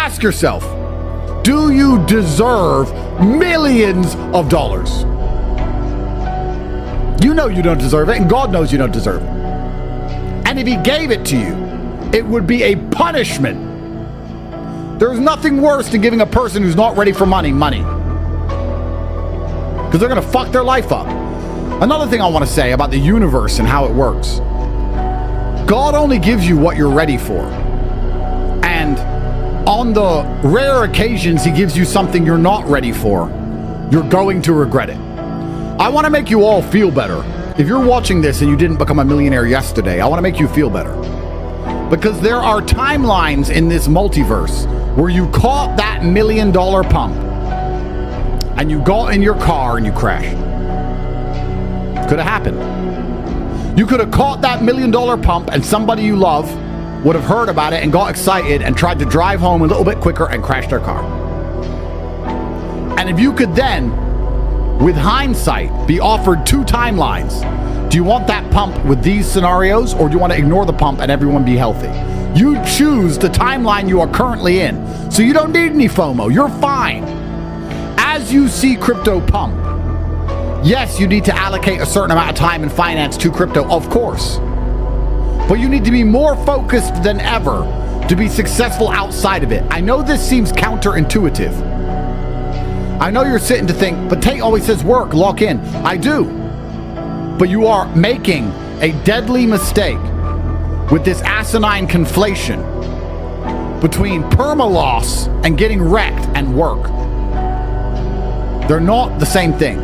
Ask yourself, do you deserve millions of dollars? You know you don't deserve it, and God knows you don't deserve it. And if he gave it to you, it would be a punishment. There's nothing worse than giving a person who's not ready for money. Because they're going to fuck their life up. Another thing I want to say about the universe and how it works. God only gives you what you're ready for. And on the rare occasions he gives you something you're not ready for, you're going to regret it. I want to make you all feel better. If you're watching this and you didn't become a millionaire yesterday, I want to make you feel better. Because there are timelines in this multiverse where you caught that $1 million pump and you got in your car and you crashed. Could have happened. You could have caught that $1 million pump and somebody you love would have heard about it and got excited and tried to drive home a little bit quicker and crashed their car. And if you could then, with hindsight, be offered 2 timelines, do you want that pump with these scenarios, or do you want to ignore the pump and everyone be healthy? You choose the timeline you are currently in. So you don't need any FOMO. You're fine. As you see crypto pump, yes, you need to allocate a certain amount of time and finance to crypto, of course. But you need to be more focused than ever to be successful outside of it. I know this seems counterintuitive. I know you're sitting to think, but Tate always says work, lock in. I do. But you are making a deadly mistake with this asinine conflation between perma-loss and getting wrecked and work. They're not the same thing.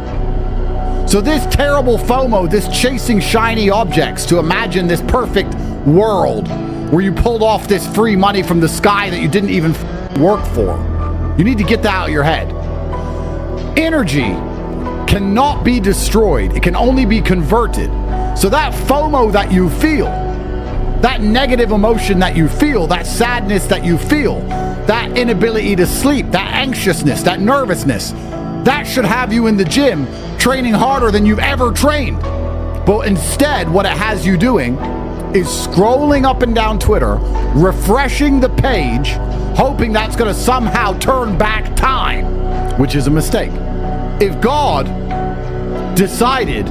So this terrible FOMO, this chasing shiny objects to imagine this perfect world where you pulled off this free money from the sky that you didn't even work for. You need to get that out of your head. Energy cannot be destroyed. It can only be converted. So that FOMO that you feel, that negative emotion that you feel, that sadness that you feel, that inability to sleep, that anxiousness, that nervousness, that should have you in the gym training harder than you've ever trained. But instead, what it has you doing is scrolling up and down Twitter, refreshing the page, hoping that's going to somehow turn back time, which is a mistake. If God decided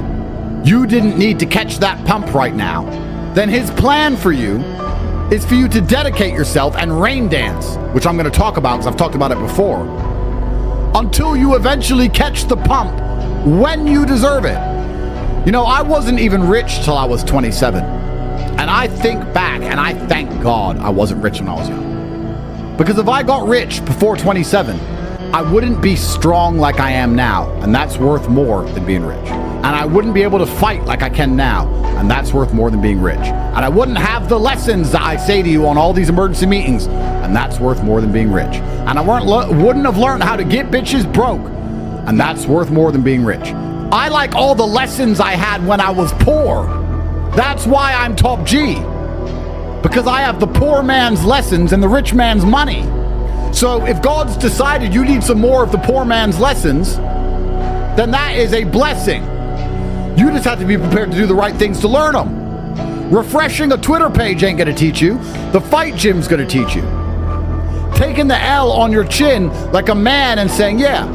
you didn't need to catch that pump right now, then his plan for you is for you to dedicate yourself and rain dance, which I'm going to talk about because I've talked about it before, until you eventually catch the pump when you deserve it. You know, I wasn't even rich till I was 27. And I think back and I thank God I wasn't rich when I was young. Because if I got rich before 27, I wouldn't be strong like I am now. And that's worth more than being rich. And I wouldn't be able to fight like I can now. And that's worth more than being rich. And I wouldn't have the lessons that I say to you on all these emergency meetings. And that's worth more than being rich. And I wouldn't have learned how to get bitches broke. And that's worth more than being rich. I like all the lessons I had when I was poor. That's why I'm top G. Because I have the poor man's lessons and the rich man's money. So if God's decided you need some more of the poor man's lessons, then that is a blessing. You just have to be prepared to do the right things to learn them. Refreshing a Twitter page ain't gonna teach you. The fight gym's gonna teach you. Taking the L on your chin like a man and saying, yeah,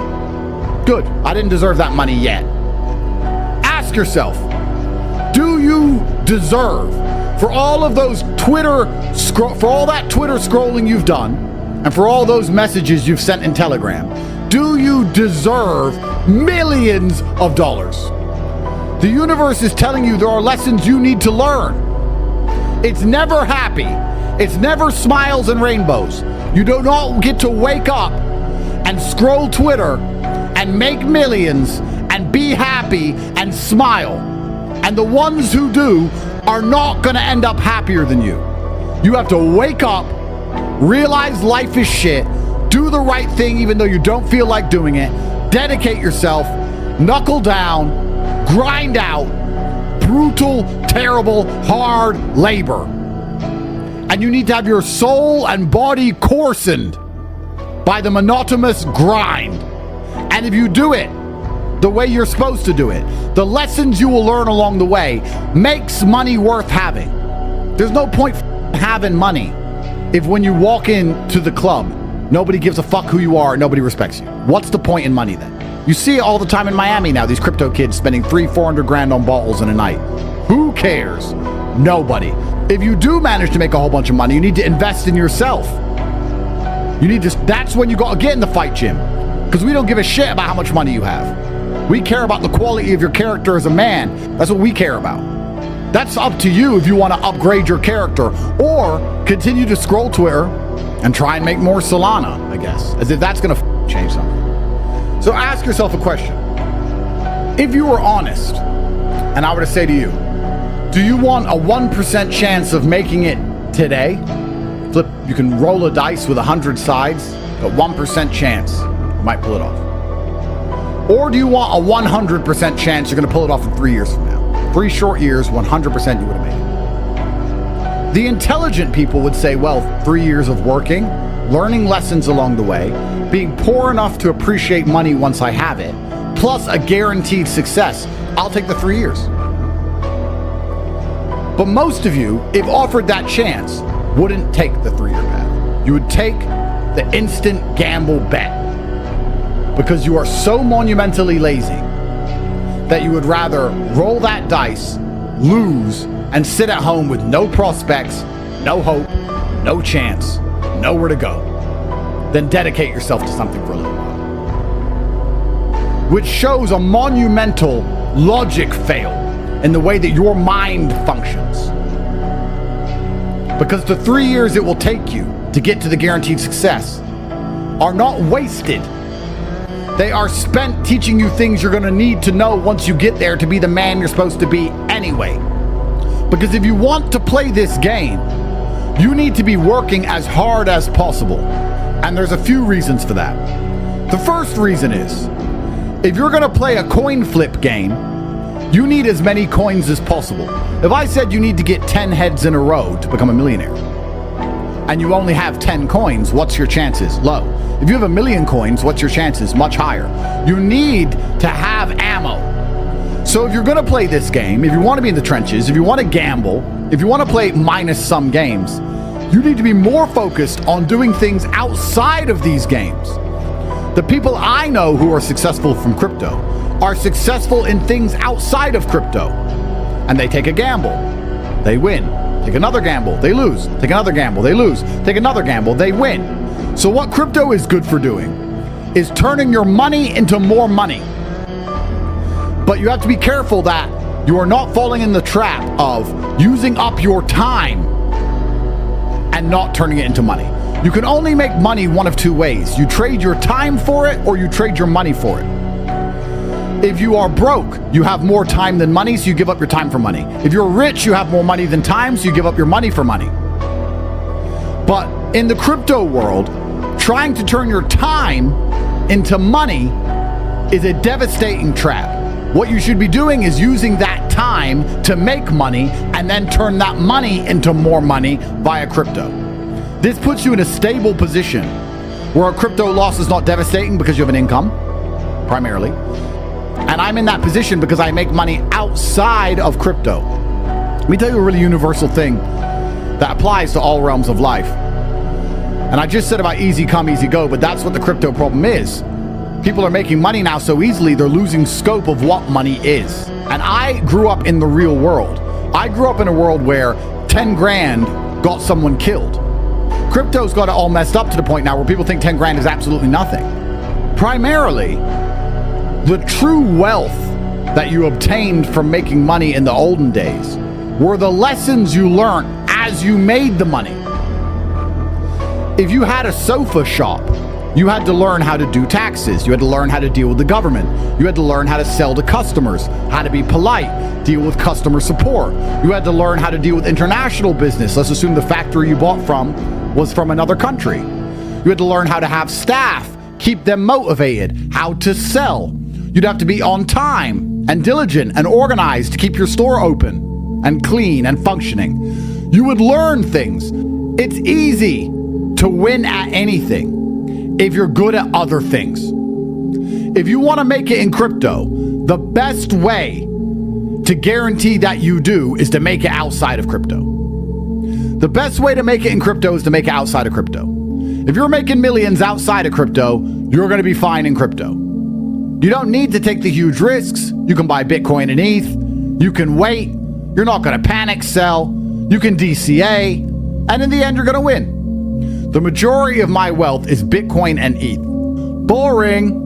good, I didn't deserve that money yet. Ask yourself, do you deserve, for all of those for all that Twitter scrolling you've done, and for all those messages you've sent in Telegram, do you deserve millions of dollars? The universe is telling you there are lessons you need to learn. It's never happy. It's never smiles and rainbows. You do not get to wake up and scroll Twitter and make millions and be happy and smile. And the ones who do are not going to end up happier than you. You have to wake up, realize life is shit, do the right thing even though you don't feel like doing it, dedicate yourself, knuckle down, grind out, brutal, terrible, hard labor. And you need to have your soul and body coarsened by the monotonous grind. And if you do it the way you're supposed to do it, the lessons you will learn along the way makes money worth having. There's no point having money if when you walk into the club Nobody gives a fuck who you are. Nobody respects you. What's the point in money then? You see it all the time in Miami now. These crypto kids spending 300-400 grand on bottles in a night. Who cares? Nobody. If you do manage to make a whole bunch of money, you need to invest in yourself. You need to, that's when you got to get in the fight gym. Because we don't give a shit about how much money you have. We care about the quality of your character as a man. That's what we care about. That's up to you if you want to upgrade your character or continue to scroll Twitter and try and make more Solana, I guess. As if that's going to change something. So ask yourself a question. If you were honest, and I were to say to you, do you want a 1% chance of making it today? You can roll a dice with 100 sides, a 1% chance you might pull it off. Or do you want a 100% chance you're going to pull it off in 3 years from now? 3 short years, 100% you would have made it. The intelligent people would say, well, 3 years of working, learning lessons along the way, being poor enough to appreciate money once I have it, plus a guaranteed success. I'll take the 3 years. But most of you, if offered that chance, wouldn't take the 3-year path. You would take the instant gamble bet because you are so monumentally lazy that you would rather roll that dice, lose, and sit at home with no prospects, no hope, no chance, nowhere to go, than dedicate yourself to something for a little while. Which shows a monumental logic fail in the way that your mind functions. Because the 3 years it will take you to get to the guaranteed success are not wasted. They are spent teaching you things you're going to need to know once you get there to be the man you're supposed to be anyway. Because if you want to play this game, you need to be working as hard as possible. And there's a few reasons for that. The first reason is, if you're going to play a coin flip game, you need as many coins as possible. If I said you need to get 10 heads in a row to become a millionaire, and you only have 10 coins, what's your chances? Low. If you have 1,000,000 coins, what's your chances? Much higher. You need to have ammo. So if you're going to play this game, if you want to be in the trenches, if you want to gamble, if you want to play minus-sum games, you need to be more focused on doing things outside of these games. The people I know who are successful from crypto are successful in things outside of crypto. And they take a gamble, they win. Take another gamble, they lose. Take another gamble, they lose. Take another gamble, they win. So what crypto is good for doing is turning your money into more money. But you have to be careful that you are not falling in the trap of using up your time and not turning it into money. You can only make money one of two ways. You trade your time for it or you trade your money for it. If you are broke, you have more time than money, so you give up your time for money. If you're rich, you have more money than time, so you give up your money for money. But in the crypto world, trying to turn your time into money is a devastating trap. What you should be doing is using that time to make money and then turn that money into more money via crypto. This puts you in a stable position where a crypto loss is not devastating because you have an income, primarily. And I'm in that position because I make money outside of crypto. Let me tell you a really universal thing that applies to all realms of life. And I just said about easy come, easy go, but that's what the crypto problem is. People are making money now so easily, they're losing scope of what money is. And I grew up in the real world. I grew up in a world where 10 grand got someone killed. Crypto's got it all messed up to the point now where people think 10 grand is absolutely nothing. Primarily, the true wealth that you obtained from making money in the olden days were the lessons you learned as you made the money. If you had a sofa shop, you had to learn how to do taxes. You had to learn how to deal with the government. You had to learn how to sell to customers, how to be polite, deal with customer support. You had to learn how to deal with international business. Let's assume the factory you bought from was from another country. You had to learn how to have staff, keep them motivated, how to sell. You'd have to be on time and diligent and organized to keep your store open and clean and functioning. You would learn things. It's easy to win at anything if you're good at other things. If you want to make it in crypto, the best way to guarantee that you do is to make it outside of crypto. The best way to make it in crypto is to make it outside of crypto. If you're making millions outside of crypto, you're going to be fine in crypto. You don't need to take the huge risks. You can buy Bitcoin and ETH. You can wait. You're not going to panic sell. You can DCA. And in the end, you're going to win. The majority of my wealth is Bitcoin and ETH. Boring.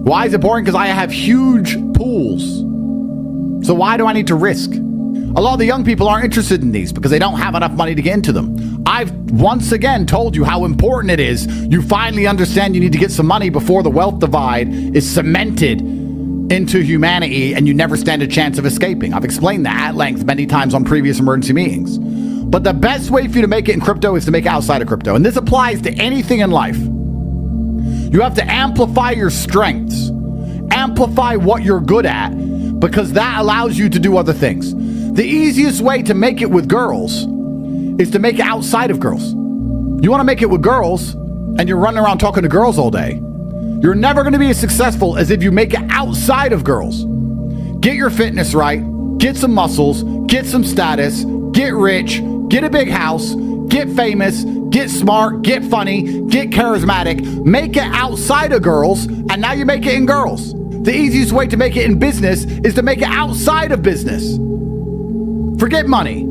Why is it boring? Because I have huge pools. So why do I need to risk? A lot of the young people aren't interested in these because they don't have enough money to get into them. I've once again told you how important it is. You finally understand you need to get some money before the wealth divide is cemented into humanity and you never stand a chance of escaping. I've explained that at length many times on previous emergency meetings. But the best way for you to make it in crypto is to make it outside of crypto. And this applies to anything in life. You have to amplify your strengths. Amplify what you're good at because that allows you to do other things. The easiest way to make it with girls is to make it outside of girls. You want to make it with girls and you're running around talking to girls all day. You're never going to be as successful as if you make it outside of girls. Get your fitness right, get some muscles, get some status, get rich, get a big house, get famous, get smart, get funny, get charismatic, make it outside of girls, and now you make it in girls. The easiest way to make it in business is to make it outside of business. Forget money.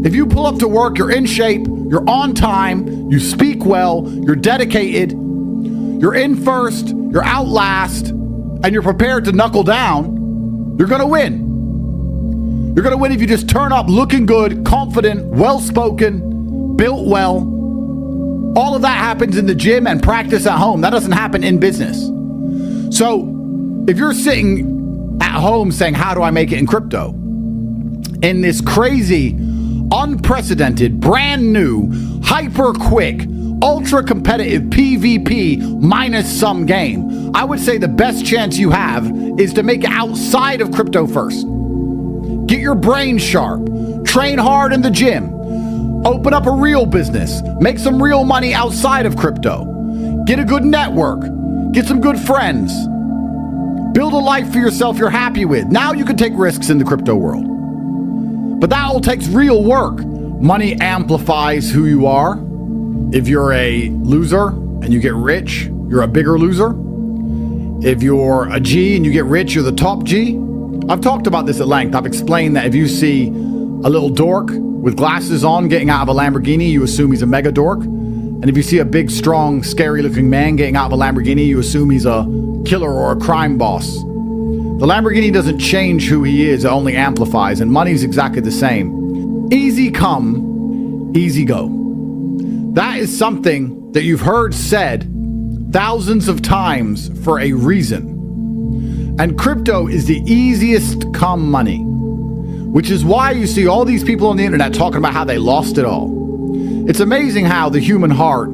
If you pull up to work, you're in shape, you're on time, you speak well, you're dedicated, you're in first, you're out last, and you're prepared to knuckle down, you're going to win. You're going to win if you just turn up looking good, confident, well-spoken, built well. All of that happens in the gym and practice at home. That doesn't happen in business. So if you're sitting at home saying, how do I make it in crypto? In this crazy, unprecedented, brand new, hyper quick, ultra competitive PvP minus some game, I would say the best chance you have is to make it outside of crypto first. Get your brain sharp, train hard in the gym, open up a real business, make some real money outside of crypto, get a good network, get some good friends, build a life for yourself you're happy with. Now you can take risks in the crypto world. But that all takes real work. Money amplifies who you are. If you're a loser and you get rich, you're a bigger loser. If you're a G and you get rich, you're the top G. I've talked about this at length. I've explained that if you see a little dork with glasses on getting out of a Lamborghini, you assume he's a mega dork. And if you see a big, strong, scary-looking man getting out of a Lamborghini, you assume he's a killer or a crime boss. The Lamborghini doesn't change who he is, it only amplifies, and money's exactly the same. Easy come, easy go. That is something that you've heard said thousands of times for a reason. And crypto is the easiest come money, which is why you see all these people on the internet talking about how they lost it all. It's amazing how the human heart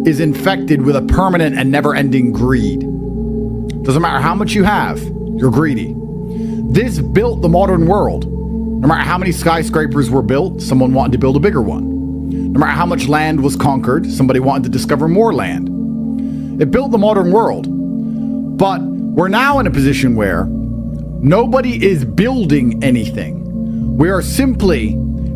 is infected with a permanent and never-ending greed. Doesn't matter how much you have, you're greedy. This built the modern world. No matter how many skyscrapers were built, someone wanted to build a bigger one. No matter how much land was conquered, somebody wanted to discover more land. It built the modern world. But we're now in a position where nobody is building anything. We are simply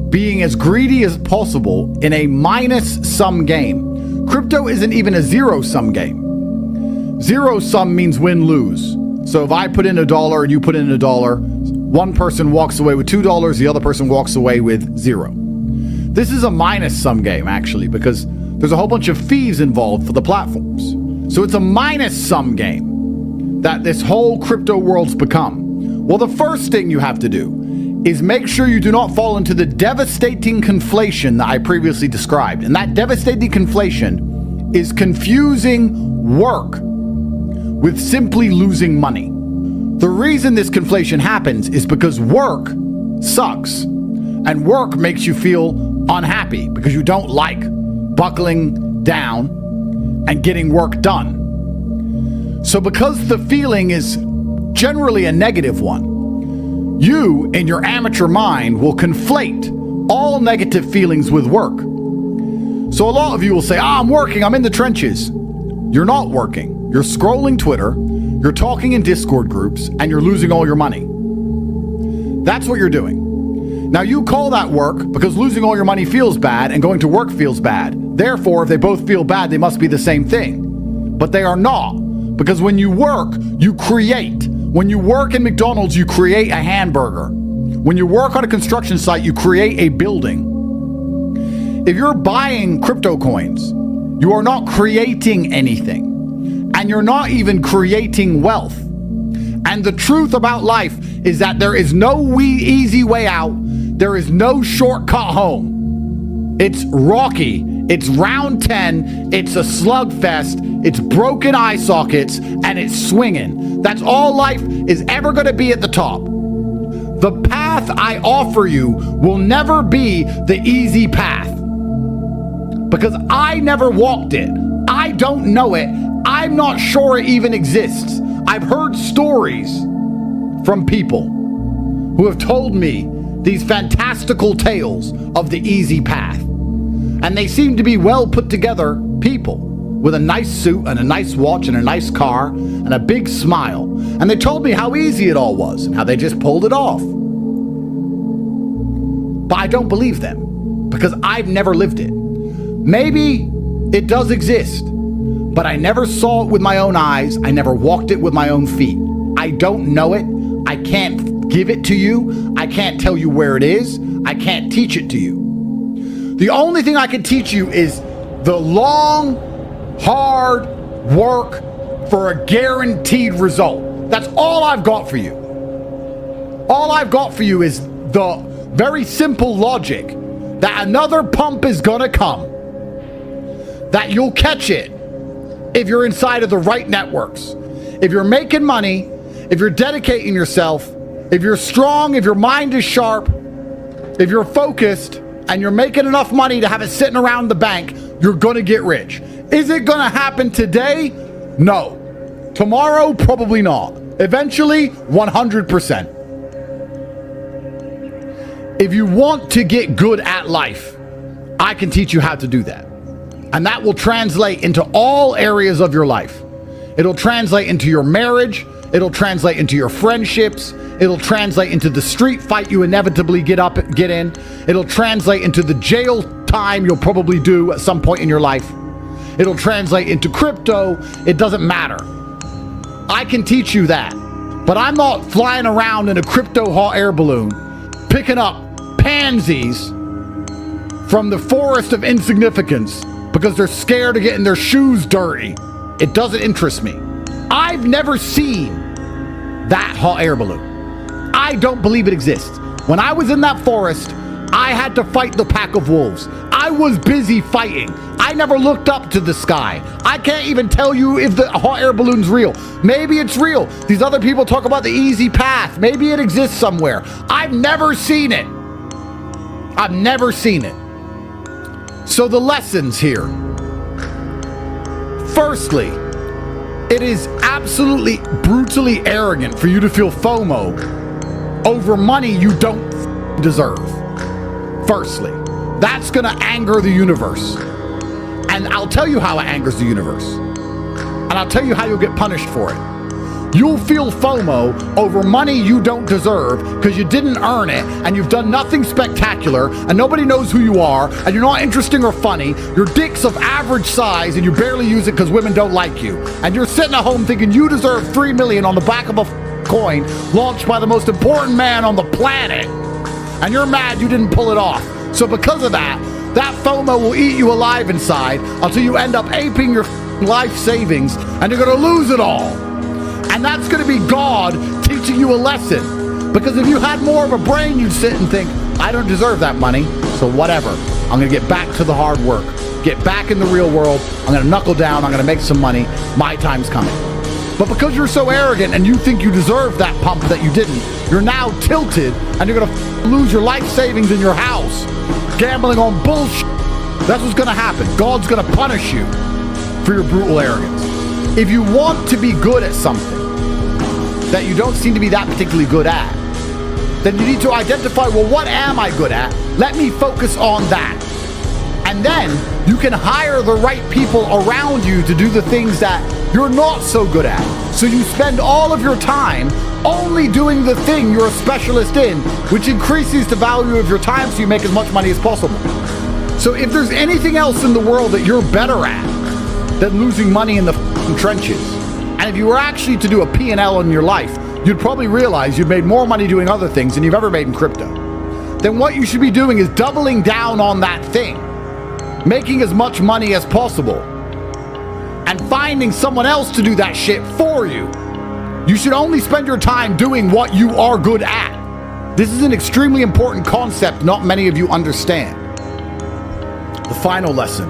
being as greedy as possible in a minus-sum game. Crypto isn't even a zero-sum game. Zero-sum means win-lose. So if I put in $1 and you put in $1, one person walks away with $2, the other person walks away with $0. This is a minus-sum game, actually, because there's a whole bunch of fees involved for the platforms. So it's a minus-sum game that this whole crypto world's become. Well, the first thing you have to do is make sure you do not fall into the devastating conflation that I previously described. And that devastating conflation is confusing work with simply losing money. The reason this conflation happens is because work sucks. And work makes you feel unhappy because you don't like buckling down and getting work done. So because the feeling is generally a negative one, you, in your amateur mind, will conflate all negative feelings with work. So a lot of you will say, I'm working, I'm in the trenches. You're not working. You're scrolling Twitter, you're talking in Discord groups, and you're losing all your money. That's what you're doing. Now you call that work because losing all your money feels bad and going to work feels bad. Therefore, if they both feel bad, they must be the same thing. But they are not. Because when you work, you create. When you work in McDonald's, you create a hamburger. When you work on a construction site, you create a building. If you're buying crypto coins, you are not creating anything. And you're not even creating wealth. And the truth about life is that there is no easy way out. There is no shortcut home. It's rocky. It's round 10. It's a slugfest. It's broken eye sockets. And it's swinging. That's all life is ever going to be at the top. The path I offer you will never be the easy path. Because I never walked it. I don't know it. I'm not sure it even exists. I've heard stories from people who have told me these fantastical tales of the easy path. And they seem to be well put together people with a nice suit and a nice watch and a nice car and a big smile. And they told me how easy it all was and how they just pulled it off. But I don't believe them because I've never lived it. Maybe it does exist, but I never saw it with my own eyes. I never walked it with my own feet. I don't know it. I can't give it to you. I can't tell you where it is. I can't teach it to you. The only thing I can teach you is the long, hard work for a guaranteed result. That's all I've got for you. All I've got for you is the very simple logic that another pump is gonna come, that you'll catch it if you're inside of the right networks. If you're making money, if you're dedicating yourself, if you're strong, if your mind is sharp, if you're focused, and you're making enough money to have it sitting around the bank, you're gonna get rich. Is it gonna happen today? No. Tomorrow? Probably not. Eventually? 100%. If you want to get good at life, I can teach you how to do that. And that will translate into all areas of your life. It'll translate into your marriage. It'll translate into your friendships. It'll translate into the street fight you inevitably get in. It'll translate into the jail time you'll probably do at some point in your life. It'll translate into crypto. It doesn't matter. I can teach you that. But I'm not flying around in a crypto hot air balloon, picking up pansies from the forest of insignificance because they're scared of getting their shoes dirty. It doesn't interest me. I've never seen that hot air balloon. I don't believe it exists. When I was in that forest, I had to fight the pack of wolves. I was busy fighting. I never looked up to the sky. I can't even tell you if the hot air balloon's real. Maybe it's real. These other people talk about the easy path. Maybe it exists somewhere. I've never seen it. I've never seen it. So the lessons here. Firstly, it is absolutely brutally arrogant for you to feel FOMO over money you don't deserve. Firstly, that's gonna anger the universe. And I'll tell you how it angers the universe. And I'll tell you how you'll get punished for it. You'll feel FOMO over money you don't deserve because you didn't earn it and you've done nothing spectacular and nobody knows who you are and you're not interesting or funny. Your dick's of average size and you barely use it because women don't like you. And you're sitting at home thinking you deserve $3 million on the back of a coin launched by the most important man on the planet. And you're mad you didn't pull it off. So because of that, that FOMO will eat you alive inside until you end up aping your life savings and you're gonna lose it all. And that's gonna be God teaching you a lesson. Because if you had more of a brain, you'd sit and think, I don't deserve that money, so whatever. I'm gonna get back to the hard work, get back in the real world, I'm gonna knuckle down, I'm gonna make some money, my time's coming. But because you're so arrogant and you think you deserve that pump that you didn't, you're now tilted and you're gonna lose your life savings in your house, gambling on bullshit. That's what's gonna happen. God's gonna punish you for your brutal arrogance. If you want to be good at something that you don't seem to be that particularly good at, then you need to identify, well, what am I good at? Let me focus on that. And then you can hire the right people around you to do the things that you're not so good at. So you spend all of your time only doing the thing you're a specialist in, which increases the value of your time so you make as much money as possible. So if there's anything else in the world that you're better at than losing money in the trenches, and if you were actually to do a P&L in your life, you'd probably realize you've made more money doing other things than you've ever made in crypto. Then what you should be doing is doubling down on that thing, making as much money as possible, and finding someone else to do that shit for you. You should only spend your time doing what you are good at. This is an extremely important concept not many of you understand. The final lesson.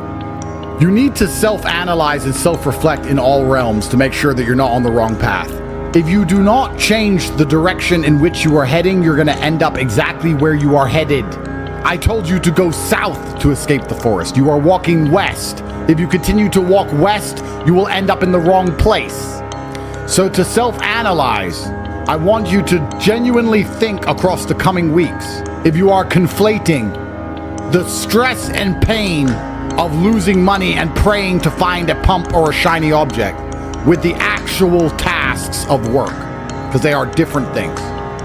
You need to self-analyze and self-reflect in all realms to make sure that you're not on the wrong path. If you do not change the direction in which you are heading, you're going to end up exactly where you are headed. I told you to go south to escape the forest. You are walking west. If you continue to walk west, you will end up in the wrong place. So to self-analyze, I want you to genuinely think across the coming weeks if you are conflating the stress and pain of losing money and praying to find a pump or a shiny object with the actual tasks of work, because they are different things.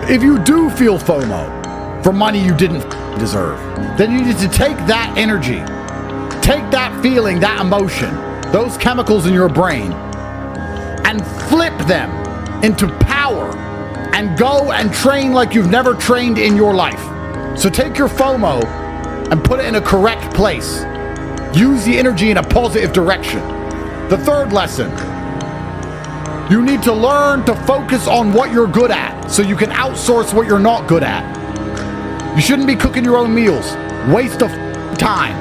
If you do feel FOMO for money you didn't deserve, then you need to take that energy, take that feeling, that emotion, those chemicals in your brain, and flip them into power and go and train like you've never trained in your life. So take your FOMO and put it in a correct place. Use the energy in a positive direction. The third lesson, you need to learn to focus on what you're good at so you can outsource what you're not good at. You shouldn't be cooking your own meals. Waste of time.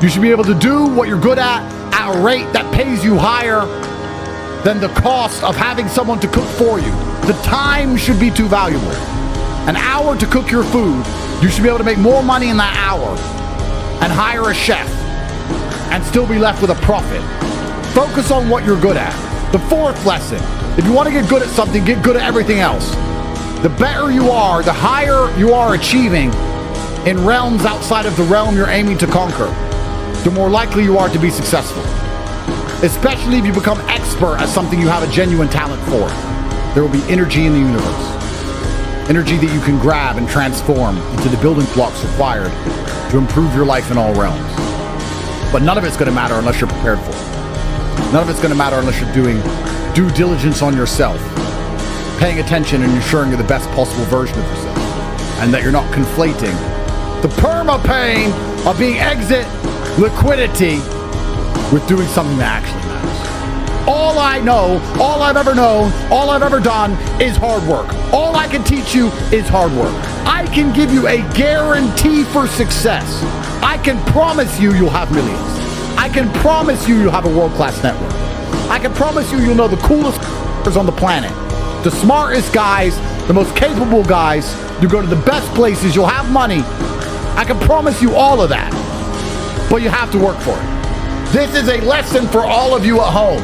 You should be able to do what you're good at a rate that pays you higher than the cost of having someone to cook for you. The time should be too valuable. An hour to cook your food, you should be able to make more money in that hour and hire a chef and still be left with a profit. Focus on what you're good at. The fourth lesson, if you want to get good at something, get good at everything else. The better you are, the higher you are achieving in realms outside of the realm you're aiming to conquer, the more likely you are to be successful. Especially if you become expert at something you have a genuine talent for. There will be energy in the universe. Energy that you can grab and transform into the building blocks required to improve your life in all realms. But none of it's going to matter unless you're prepared for it. None of it's going to matter unless you're doing due diligence on yourself, paying attention and ensuring you're the best possible version of yourself, and that you're not conflating the perma-pain of being exit liquidity with doing something that actually matters. All I know, all I've ever known, all I've ever done is hard work. All I can teach you is hard work. I can give you a guarantee for success. I can promise you you'll have millions. I can promise you you'll have a world-class network. I can promise you you'll know the coolest on the planet, the smartest guys, the most capable guys. You go to the best places, you'll have money. I can promise you all of that, but you have to work for it. This is a lesson for all of you at home.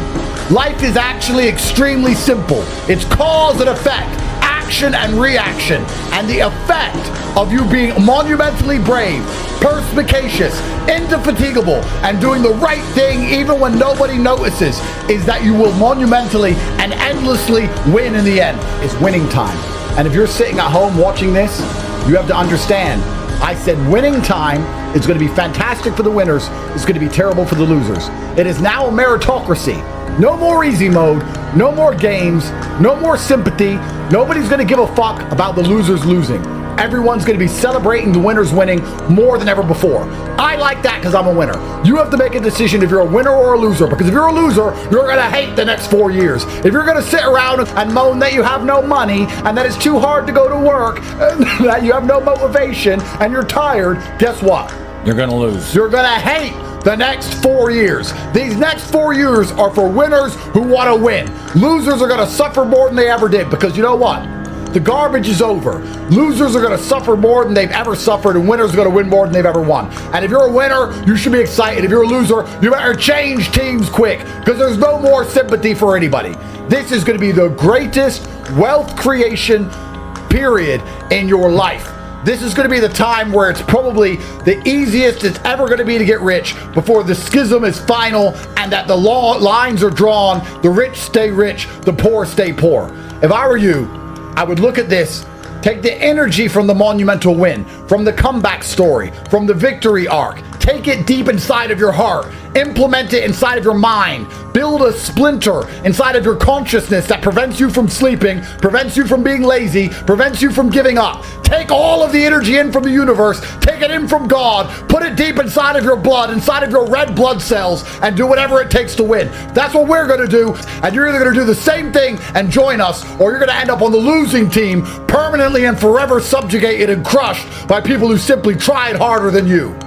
Life is actually extremely simple. It's cause and effect, action and reaction. And the effect of you being monumentally brave, perspicacious, indefatigable, and doing the right thing even when nobody notices is that you will monumentally and endlessly win in the end. It's winning time. And if you're sitting at home watching this, you have to understand, I said winning time is going to be fantastic for the winners. It's going to be terrible for the losers. It is now a meritocracy. No more easy mode. No more games. No more sympathy. Nobody's going to give a fuck about the losers losing. Everyone's going to be celebrating the winners winning more than ever before. I like that because I'm a winner. You have to make a decision if you're a winner or a loser, because if you're a loser, you're going to hate the next 4 years. If you're going to sit around and moan that you have no money and that it's too hard to go to work, and that you have no motivation and you're tired, guess what? You're going to lose. You're going to hate the next 4 years. These next 4 years are for winners who want to win. Losers are going to suffer more than they ever did, because you know what? The garbage is over. Losers are going to suffer more than they've ever suffered, and winners are going to win more than they've ever won. And if you're a winner, you should be excited. If you're a loser, you better change teams quick, because there's no more sympathy for anybody. This is going to be the greatest wealth creation period in your life. This is going to be the time where it's probably the easiest it's ever going to be to get rich before the schism is final and that the lines are drawn. The rich stay rich, the poor stay poor. If I were you, I would look at this, Take the energy from the monumental win, from the comeback story, from the victory arc. Take it deep inside of your heart. Implement it inside of your mind. Build a splinter inside of your consciousness that prevents you from sleeping, prevents you from being lazy, prevents you from giving up. Take all of the energy in from the universe, take it in from God, put it deep inside of your blood, inside of your red blood cells, and do whatever it takes to win. That's what we're going to do, and you're either going to do the same thing and join us, or you're going to end up on the losing team, permanently and forever subjugated and crushed by people who simply tried harder than you.